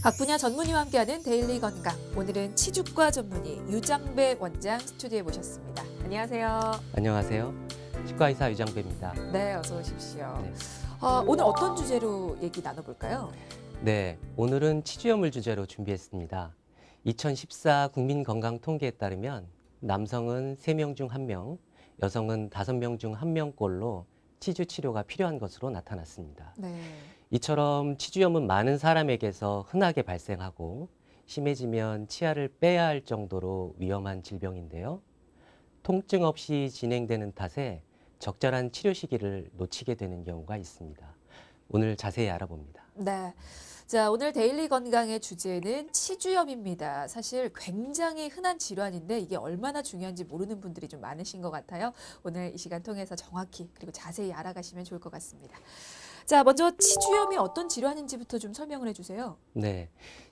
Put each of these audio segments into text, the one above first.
각 분야 전문의와 함께하는 데일리 건강. 오늘은 치주과 전문의 유장배 원장 스튜디오에 모셨습니다. 안녕하세요. 안녕하세요. 치과의사 유장배입니다. 네, 어서 오십시오. 네. 오늘 어떤 주제로 얘기 나눠볼까요? 네, 오늘은 치주염을 주제로 준비했습니다. 2014 국민건강통계에 따르면 남성은 3명 중 1명, 여성은 5명 중 1명꼴로 치주 치료가 필요한 것으로 나타났습니다. 네. 이처럼 치주염은 많은 사람에게서 흔하게 발생하고 심해지면 치아를 빼야 할 정도로 위험한 질병인데요. 통증 없이 진행되는 탓에 적절한 치료 시기를 놓치게 되는 경우가 있습니다. 오늘 자세히 알아봅니다. 네. 자, 오늘 데일리 건강의 주제는 치주염입니다. 사실 굉장히 흔한 질환인데 이게 얼마나 중요한지 모르는 분들이 좀 많으신 것 같아요. 오늘 이 시간 통해서 정확히 그리고 자세히 알아가시면 좋을 것 같습니다. 자, 먼저 치주염이 어떤 질환인지부터 좀 설명을 해주세요. 네,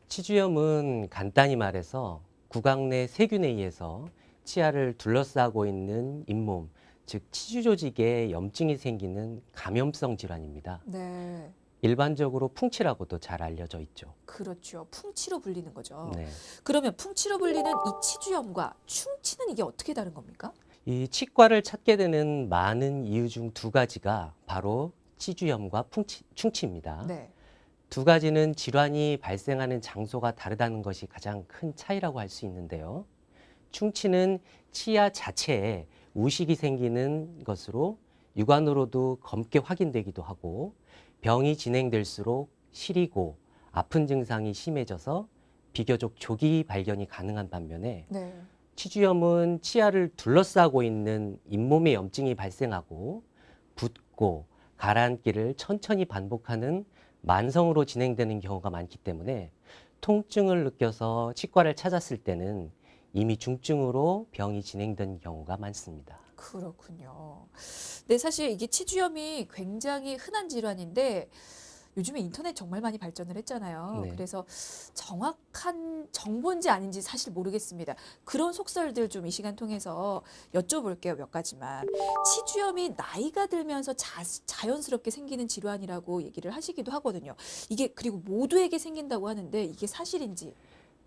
치주염은 간단히 말해서 구강 내 세균에 의해서 치아를 둘러싸고 있는 잇몸, 즉 치주 조직에 염증이 생기는 감염성 질환입니다. 네. 일반적으로 풍치라고도 잘 알려져 있죠. 그렇죠. 풍치로 불리는 거죠. 네. 그러면 풍치로 불리는 이 치주염과 충치는 이게 어떻게 다른 겁니까? 이 치과를 찾게 되는 많은 이유 중 2가지가 바로 치주염과 충치입니다. 네. 2가지는 질환이 발생하는 장소가 다르다는 것이 가장 큰 차이라고 할 수 있는데요. 충치는 치아 자체에 우식이 생기는 것으로 육안으로도 검게 확인되기도 하고 병이 진행될수록 시리고 아픈 증상이 심해져서 비교적 조기 발견이 가능한 반면에 네. 치주염은 치아를 둘러싸고 있는 잇몸에 염증이 발생하고 붓고 가라앉기를 천천히 반복하는 만성으로 진행되는 경우가 많기 때문에 통증을 느껴서 치과를 찾았을 때는 이미 중증으로 병이 진행된 경우가 많습니다. 그렇군요. 네, 사실 이게 치주염이 굉장히 흔한 질환인데 요즘에 인터넷 정말 많이 발전을 했잖아요. 네. 그래서 정확한 정보인지 아닌지 사실 모르겠습니다. 그런 속설들 좀 이 시간 통해서 여쭤볼게요, 몇 가지만. 치주염이 나이가 들면서 자연스럽게 생기는 질환이라고 얘기를 하시기도 하거든요. 이게 그리고 모두에게 생긴다고 하는데 이게 사실인지.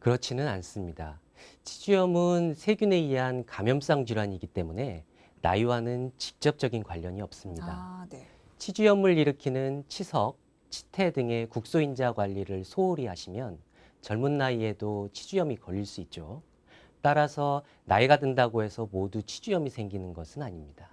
그렇지는 않습니다. 치주염은 세균에 의한 감염성 질환이기 때문에 나이와는 직접적인 관련이 없습니다. 아, 네. 치주염을 일으키는 치석, 치태 등의 국소인자 관리를 소홀히 하시면 젊은 나이에도 치주염이 걸릴 수 있죠. 따라서 나이가 든다고 해서 모두 치주염이 생기는 것은 아닙니다.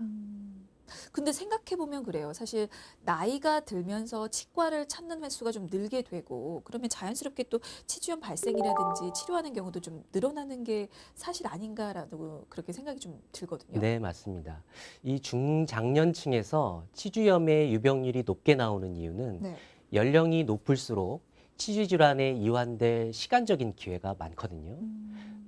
근데 생각해보면 그래요. 사실 나이가 들면서 치과를 찾는 횟수가 좀 늘게 되고 그러면 자연스럽게 또 치주염 발생이라든지 치료하는 경우도 좀 늘어나는 게 사실 아닌가라고 그렇게 생각이 좀 들거든요. 네, 맞습니다. 이 중장년층에서 치주염의 유병률이 높게 나오는 이유는 네. 연령이 높을수록 치주 질환에 이완될 시간적인 기회가 많거든요.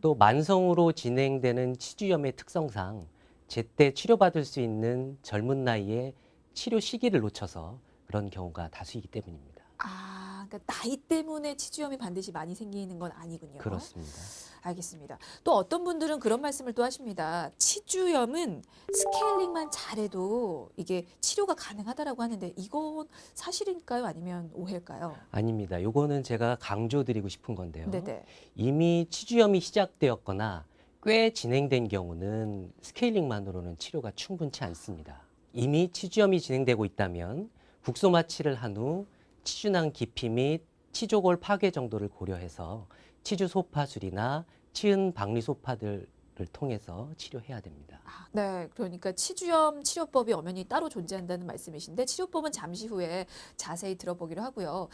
또 만성으로 진행되는 치주염의 특성상 제때 치료받을 수 있는 젊은 나이에 치료 시기를 놓쳐서 그런 경우가 다수이기 때문입니다. 아, 그러니까 나이 때문에 치주염이 반드시 많이 생기는 건 아니군요. 그렇습니다. 알겠습니다. 또 어떤 분들은 그런 말씀을 또 하십니다. 치주염은 스케일링만 잘해도 이게 치료가 가능하다라고 하는데 이건 사실일까요? 아니면 오해일까요? 아닙니다. 요거는 제가 강조드리고 싶은 건데요. 네네. 이미 치주염이 시작되었거나 꽤 진행된 경우는 스케일링만으로는 치료가 충분치 않습니다. 이미 치주염이 진행되고 있다면 국소 마취를 한 후 치주낭 깊이 및 치조골 파괴 정도를 고려해서 치주 소파술이나 치은 박리 소파들을 통해서 치료해야 됩니다. 네, 그러니까 치주염 치료법이 엄연히 따로 존재한다는 말씀이신데 치료법은 잠시 후에 자세히 들어보기로 하고요.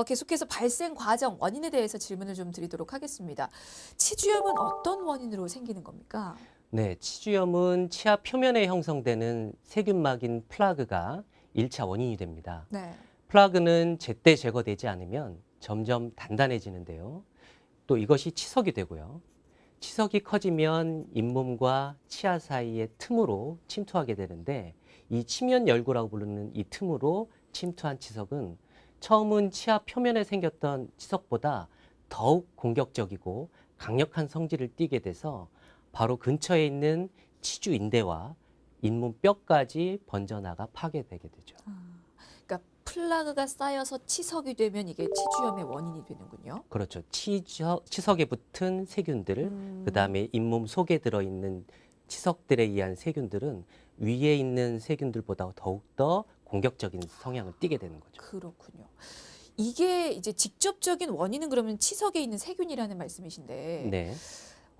계속해서 발생 과정, 원인에 대해서 질문을 좀 드리도록 하겠습니다. 치주염은 어떤 원인으로 생기는 겁니까? 네, 치주염은 치아 표면에 형성되는 세균막인 플라그가 1차 원인이 됩니다. 네. 플라그는 제때 제거되지 않으면 점점 단단해지는데요. 또 이것이 치석이 되고요. 치석이 커지면 잇몸과 치아 사이의 틈으로 침투하게 되는데 이 치면 열구라고 부르는 이 틈으로 침투한 치석은 처음은 치아 표면에 생겼던 치석보다 더욱 공격적이고 강력한 성질을 띠게 돼서 바로 근처에 있는 치주 인대와 잇몸 뼈까지 번져나가 파괴되게 되죠. 그러니까 플라그가 쌓여서 치석이 되면 이게 치주염의 원인이 되는군요. 그렇죠. 치석에 붙은 세균들, 그다음에 잇몸 속에 들어있는 치석들에 의한 세균들은 위에 있는 세균들보다 더욱더 공격적인 성향을 띠게 되는 거죠. 그렇군요. 이게 이제 직접적인 원인은 그러면 치석에 있는 세균이라는 말씀이신데 네.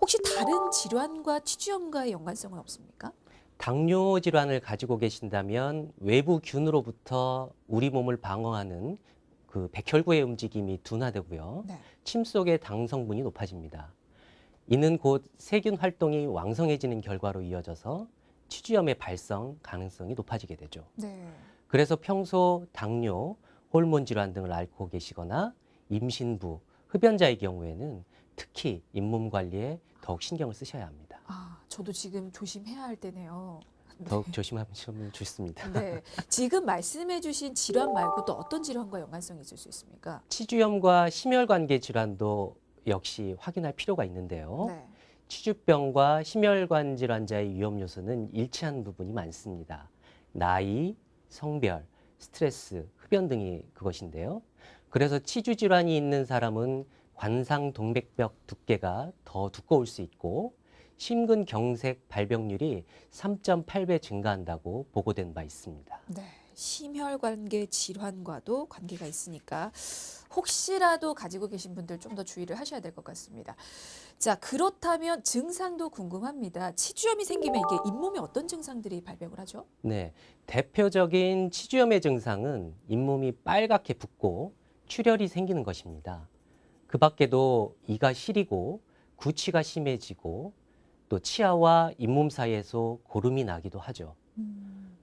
혹시 다른 질환과 치주염과의 연관성은 없습니까? 당뇨 질환을 가지고 계신다면 외부 균으로부터 우리 몸을 방어하는 그 백혈구의 움직임이 둔화되고요. 네. 침 속의 당 성분이 높아집니다. 이는 곧 세균 활동이 왕성해지는 결과로 이어져서 치주염의 발생 가능성이 높아지게 되죠. 네. 그래서 평소 당뇨, 호르몬 질환 등을 앓고 계시거나 임신부, 흡연자의 경우에는 특히 잇몸 관리에 더욱 신경을 쓰셔야 합니다. 아, 저도 지금 조심해야 할 때네요. 더욱 조심하시면 좋습니다. 네. 지금 말씀해 주신 질환 말고 또 어떤 질환과 연관성이 있을 수 있습니까? 치주염과 심혈관계 질환도 역시 확인할 필요가 있는데요. 네. 치주병과 심혈관 질환자의 위험 요소는 일치하는 부분이 많습니다. 나이, 성별, 스트레스, 흡연 등이 그것인데요. 그래서 치주 질환이 있는 사람은 관상 동맥벽 두께가 더 두꺼울 수 있고 심근경색 발병률이 3.8배 증가한다고 보고된 바 있습니다. 네. 심혈관계 질환과도 관계가 있으니까 혹시라도 가지고 계신 분들 좀 더 주의를 하셔야 될 것 같습니다. 자, 그렇다면 증상도 궁금합니다. 치주염이 생기면 이게 잇몸에 어떤 증상들이 발병을 하죠? 네, 대표적인 치주염의 증상은 잇몸이 빨갛게 붓고 출혈이 생기는 것입니다. 그 밖에도 이가 시리고 구취가 심해지고 또 치아와 잇몸 사이에서 고름이 나기도 하죠.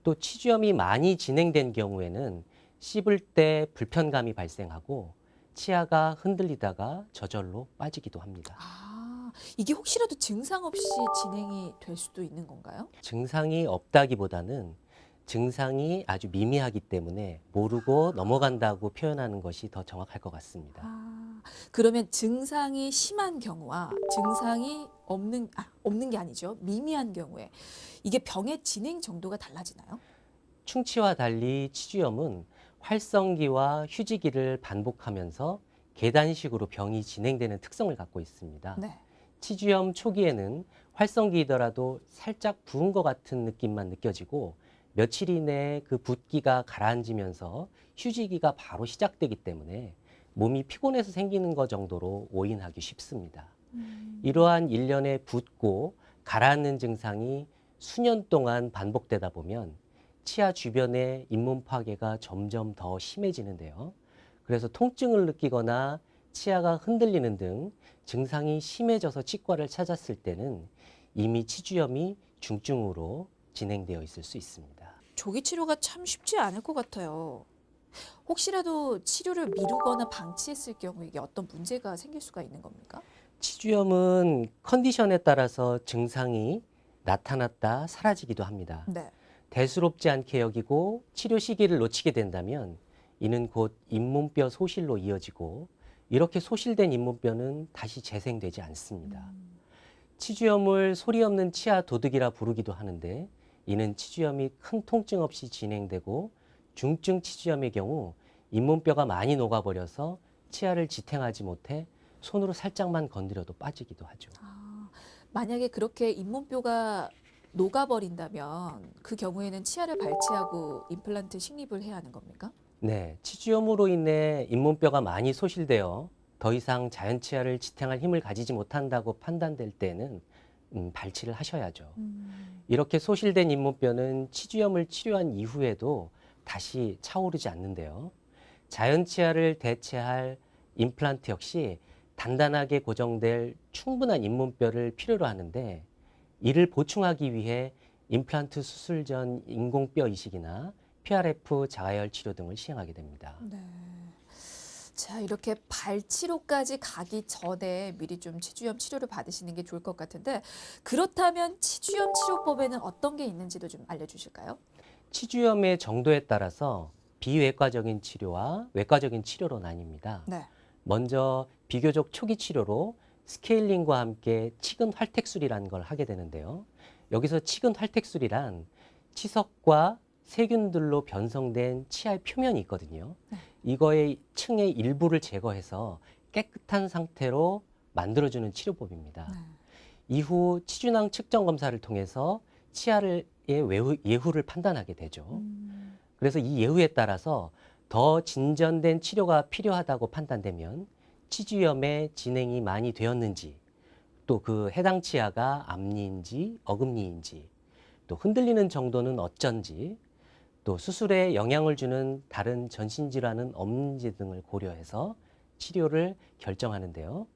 또 치주염이 많이 진행된 경우에는 씹을 때 불편감이 발생하고 치아가 흔들리다가 저절로 빠지기도 합니다. 아, 이게 혹시라도 증상 없이 진행이 될 수도 있는 건가요? 증상이 없다기보다는 증상이 아주 미미하기 때문에 모르고 넘어간다고 표현하는 것이 더 정확할 것 같습니다. 아, 그러면 증상이 심한 경우와 증상이 없는 게 아니죠. 미미한 경우에 이게 병의 진행 정도가 달라지나요? 충치와 달리 치주염은 활성기와 휴지기를 반복하면서 계단식으로 병이 진행되는 특성을 갖고 있습니다. 네. 치주염 초기에는 활성기이더라도 살짝 부은 것 같은 느낌만 느껴지고 며칠 이내에 그 붓기가 가라앉으면서 휴지기가 바로 시작되기 때문에 몸이 피곤해서 생기는 것 정도로 오인하기 쉽습니다. 이러한 일련의 붓고 가라앉는 증상이 수년 동안 반복되다 보면 치아 주변의 잇몸 파괴가 점점 더 심해지는데요. 그래서 통증을 느끼거나 치아가 흔들리는 등 증상이 심해져서 치과를 찾았을 때는 이미 치주염이 중증으로 진행되어 있을 수 있습니다. 조기 치료가 참 쉽지 않을 것 같아요. 혹시라도 치료를 미루거나 방치했을 경우 이게 어떤 문제가 생길 수가 있는 겁니까? 치주염은 컨디션에 따라서 증상이 나타났다 사라지기도 합니다. 네. 대수롭지 않게 여기고 치료 시기를 놓치게 된다면 이는 곧 잇몸뼈 소실로 이어지고 이렇게 소실된 잇몸뼈는 다시 재생되지 않습니다. 치주염을 소리 없는 치아 도둑이라 부르기도 하는데 이는 치주염이 큰 통증 없이 진행되고 중증 치주염의 경우 잇몸뼈가 많이 녹아버려서 치아를 지탱하지 못해 손으로 살짝만 건드려도 빠지기도 하죠. 아, 만약에 그렇게 잇몸뼈가 녹아버린다면 그 경우에는 치아를 발치하고 임플란트 식립을 해야 하는 겁니까? 네, 치주염으로 인해 잇몸뼈가 많이 소실되어 더 이상 자연 치아를 지탱할 힘을 가지지 못한다고 판단될 때는 발치를 하셔야죠. 이렇게 소실된 잇몸뼈는 치주염을 치료한 이후에도 다시 차오르지 않는데요. 자연 치아를 대체할 임플란트 역시 단단하게 고정될 충분한 잇몸뼈를 필요로 하는데 이를 보충하기 위해 임플란트 수술 전 인공뼈 이식이나 PRF 자가열 치료 등을 시행하게 됩니다. 네. 자, 이렇게 발치료까지 가기 전에 미리 좀 치주염 치료를 받으시는 게 좋을 것 같은데 그렇다면 치주염 치료법에는 어떤 게 있는지도 좀 알려주실까요? 치주염의 정도에 따라서 비외과적인 치료와 외과적인 치료로 나뉩니다. 네. 먼저 비교적 초기 치료로 스케일링과 함께 치근 활택술이라는 걸 하게 되는데요. 여기서 치근 활택술이란 치석과 세균들로 변성된 치아의 표면이 있거든요. 네. 이거의 층의 일부를 제거해서 깨끗한 상태로 만들어주는 치료법입니다. 네. 이후 치주낭 측정 검사를 통해서 치아의 예후를 판단하게 되죠. 그래서 이 예후에 따라서 더 진전된 치료가 필요하다고 판단되면 치주염의 진행이 많이 되었는지, 또 그 해당 치아가 앞니인지 어금니인지, 또 흔들리는 정도는 어쩐지, 또 수술에 영향을 주는 다른 전신질환은 없는지 등을 고려해서 치료를 결정하는데요.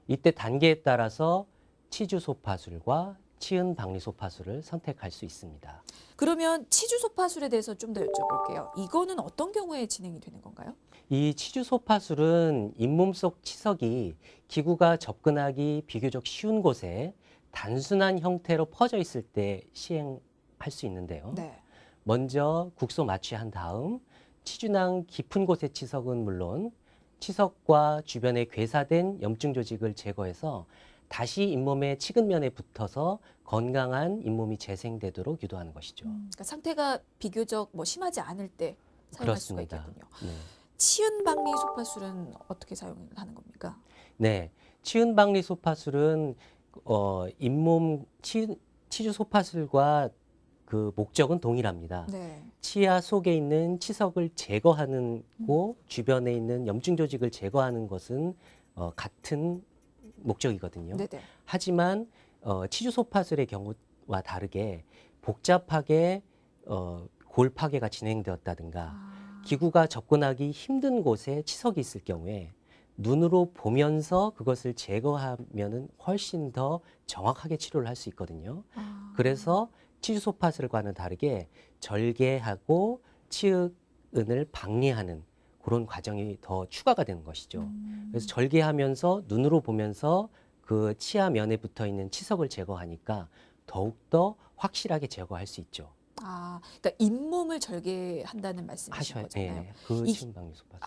이때 단계에 따라서 치주 소파술과 치은 박리 소파술을 선택할 수 있습니다. 그러면 치주 소파술에 대해서 좀 더 여쭤볼게요. 이거는 어떤 경우에 진행이 되는 건가요? 이 치주 소파술은 잇몸 속 치석이 기구가 접근하기 비교적 쉬운 곳에 단순한 형태로 퍼져 있을 때 시행할 수 있는데요. 네. 먼저 국소 마취한 다음 치주낭 깊은 곳의 치석은 물론 치석과 주변에 괴사된 염증 조직을 제거해서 다시 잇몸의 치근면에 붙어서 건강한 잇몸이 재생되도록 유도하는 것이죠. 그러니까 상태가 비교적 뭐 심하지 않을 때 사용할 수가 그렇습니다. 있겠군요. 네. 치은 박리 소파술은 어떻게 사용하는 겁니까? 네, 치은 박리 소파술은 잇몸 치주 소파술과 그 목적은 동일합니다. 네. 치아 속에 있는 치석을 제거하는 고 주변에 있는 염증 조직을 제거하는 것은 같은 목적이거든요. 네네. 하지만 치주 소파술의 경우와 다르게 복잡하게 골 파괴가 진행되었다든가 아, 기구가 접근하기 힘든 곳에 치석이 있을 경우에 눈으로 보면서 그것을 제거하면은 훨씬 더 정확하게 치료를 할 수 있거든요. 그래서 치주 소파술과는 다르게 절개하고 치은을 박리하는 그런 과정이 더 추가가 되는 것이죠. 그래서 절개하면서 눈으로 보면서 그 치아 면에 붙어 있는 치석을 제거하니까 더욱더 확실하게 제거할 수 있죠. 그러니까 잇몸을 절개한다는 말씀이신 하셔야 거잖아요. 예, 그 이- 치은박리 소파술.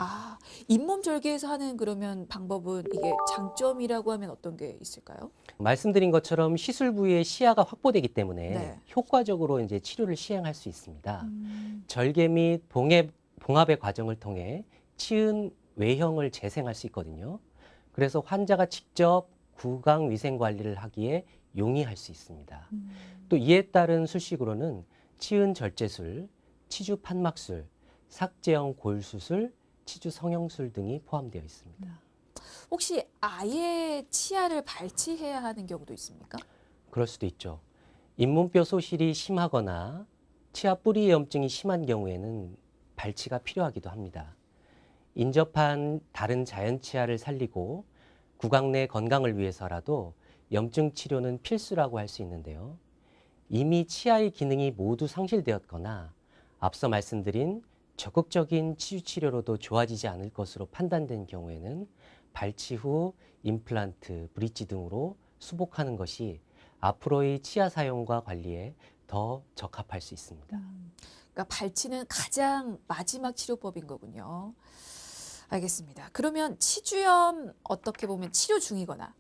잇몸 절개에서 하는 그러면 방법은 이게 장점이라고 하면 어떤 게 있을까요? 말씀드린 것처럼 시술 부위의 시야가 확보되기 때문에 네. 효과적으로 이제 치료를 시행할 수 있습니다. 음, 절개 및 봉합의 과정을 통해 치은 외형을 재생할 수 있거든요. 그래서 환자가 직접 구강 위생 관리를 하기에 용이할 수 있습니다. 또 이에 따른 술식으로는 치은 절제술, 치주 판막술, 삭제형 골수술, 치주 성형술 등이 포함되어 있습니다. 혹시 아예 치아를 발치해야 하는 경우도 있습니까? 그럴 수도 있죠. 잇몸뼈 소실이 심하거나 치아 뿌리 염증이 심한 경우에는 발치가 필요하기도 합니다. 인접한 다른 자연 치아를 살리고 구강 내 건강을 위해서라도 염증 치료는 필수라고 할 수 있는데요. 이미 치아의 기능이 모두 상실되었거나 앞서 말씀드린 적극적인 치주 치료로도 좋아지지 않을 것으로 판단된 경우에는 발치 후 임플란트, 브릿지 등으로 수복하는 것이 앞으로의 치아 사용과 관리에 더 적합할 수 있습니다. 그러니까 발치는 가장 마지막 치료법인 거군요. 알겠습니다. 그러면 치주염 어떻게 보면 치료 중이거나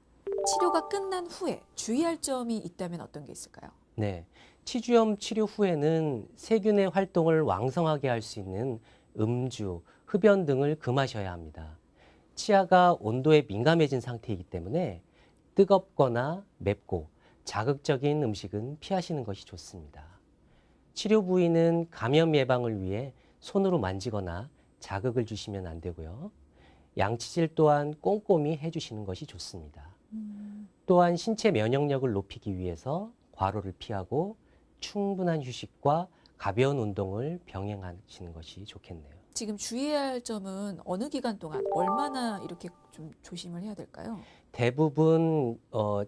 치료가 끝난 후에 주의할 점이 있다면 어떤 게 있을까요? 네, 치주염 치료 후에는 세균의 활동을 왕성하게 할 수 있는 음주, 흡연 등을 금하셔야 합니다. 치아가 온도에 민감해진 상태이기 때문에 뜨겁거나 맵고 자극적인 음식은 피하시는 것이 좋습니다. 치료 부위는 감염 예방을 위해 손으로 만지거나 자극을 주시면 안 되고요. 양치질 또한 꼼꼼히 해주시는 것이 좋습니다. 또한 신체 면역력을 높이기 위해서 과로를 피하고 충분한 휴식과 가벼운 운동을 병행하시는 것이 좋겠네요. 지금 주의해야 할 점은 어느 기간 동안 얼마나 이렇게 좀 조심을 해야 될까요? 대부분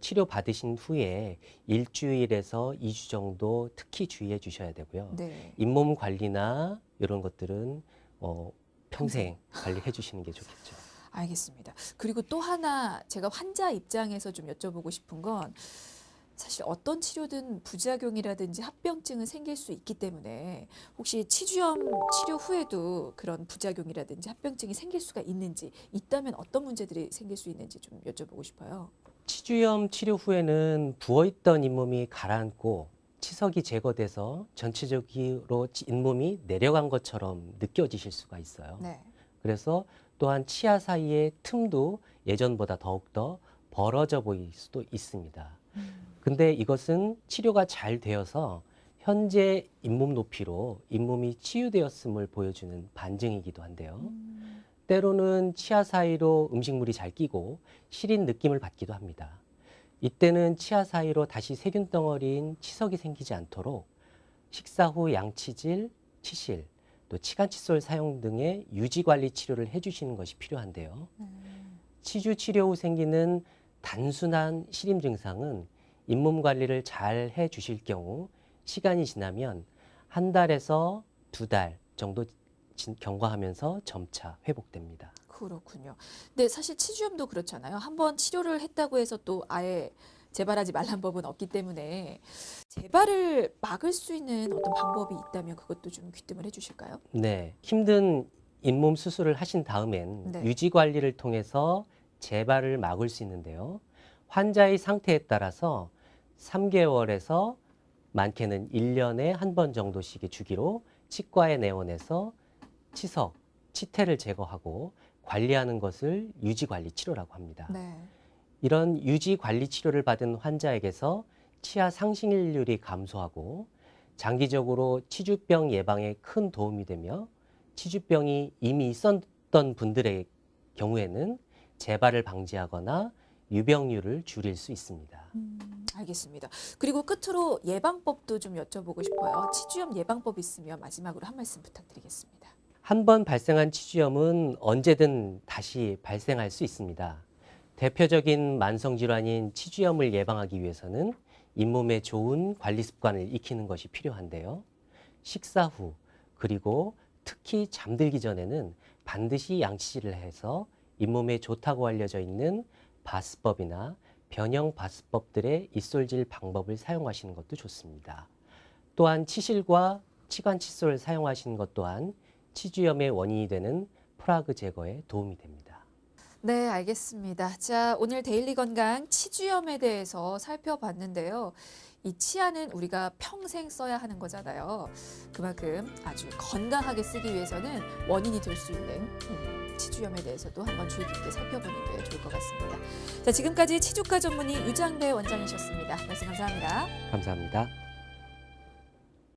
치료 받으신 후에 일주일에서 2주 정도 특히 주의해 주셔야 되고요. 네. 잇몸 관리나 이런 것들은 평생 관리해 주시는 게 좋겠죠. 알겠습니다. 그리고 또 하나 제가 환자 입장에서 좀 여쭤보고 싶은 건 사실 어떤 치료든 부작용이라든지 합병증은 생길 수 있기 때문에 혹시 치주염 치료 후에도 그런 부작용이라든지 합병증이 생길 수가 있는지 있다면 어떤 문제들이 생길 수 있는지 좀 여쭤보고 싶어요. 치주염 치료 후에는 부어있던 잇몸이 가라앉고 치석이 제거돼서 전체적으로 잇몸이 내려간 것처럼 느껴지실 수가 있어요. 네. 그래서 또한 치아 사이의 틈도 예전보다 더욱더 벌어져 보일 수도 있습니다. 근데 이것은 치료가 잘 되어서 현재 잇몸 높이로 잇몸이 치유되었음을 보여주는 반증이기도 한데요. 때로는 치아 사이로 음식물이 잘 끼고 시린 느낌을 받기도 합니다. 이때는 치아 사이로 다시 세균 덩어리인 치석이 생기지 않도록 식사 후 양치질, 치실, 또 치간 칫솔 사용 등의 유지 관리 치료를 해주시는 것이 필요한데요. 치주 치료 후 생기는 단순한 시림 증상은 잇몸 관리를 잘 해주실 경우 시간이 지나면 한 달에서 2달 정도 경과하면서 점차 회복됩니다. 그렇군요. 근데 사실 치주염도 그렇잖아요. 한번 치료를 했다고 해서 또 아예 재발하지 말란 법은 없기 때문에 재발을 막을 수 있는 어떤 방법이 있다면 그것도 좀 귀뜸을 해주실까요? 네, 힘든 잇몸 수술을 하신 다음엔 네. 유지 관리를 통해서 재발을 막을 수 있는데요. 환자의 상태에 따라서 3개월에서 많게는 1년에 한 번 정도씩의 주기로 치과에 내원해서 치석, 치태를 제거하고 관리하는 것을 유지 관리 치료라고 합니다. 네. 이런 유지 관리 치료를 받은 환자에게서 치아 상실률이 감소하고 장기적으로 치주병 예방에 큰 도움이 되며 치주병이 이미 있었던 분들의 경우에는 재발을 방지하거나 유병률을 줄일 수 있습니다. 알겠습니다. 그리고 끝으로 예방법도 좀 여쭤보고 싶어요. 치주염 예방법 있으면 마지막으로 한 말씀 부탁드리겠습니다. 한 번 발생한 치주염은 언제든 다시 발생할 수 있습니다. 대표적인 만성 질환인 치주염을 예방하기 위해서는 잇몸에 좋은 관리 습관을 익히는 것이 필요한데요. 식사 후 그리고 특히 잠들기 전에는 반드시 양치질을 해서 잇몸에 좋다고 알려져 있는 바스법이나 변형 바스법들의 입솔질 방법을 사용하시는 것도 좋습니다. 또한 치실과 치관 칫솔을 사용하시는 것 또한 치주염의 원인이 되는 프라그 제거에 도움이 됩니다. 네, 알겠습니다. 자, 오늘 데일리 건강 치주염에 대해서 살펴봤는데요. 이 치아는 우리가 평생 써야 하는 거잖아요. 그만큼 아주 건강하게 쓰기 위해서는 원인이 될 수 있는 치주염에 대해서도 한번 주의 깊게 살펴보는 게 좋을 것 같습니다. 자, 지금까지 치주과 전문의 유장배 원장이셨습니다. 말씀 감사합니다. 감사합니다.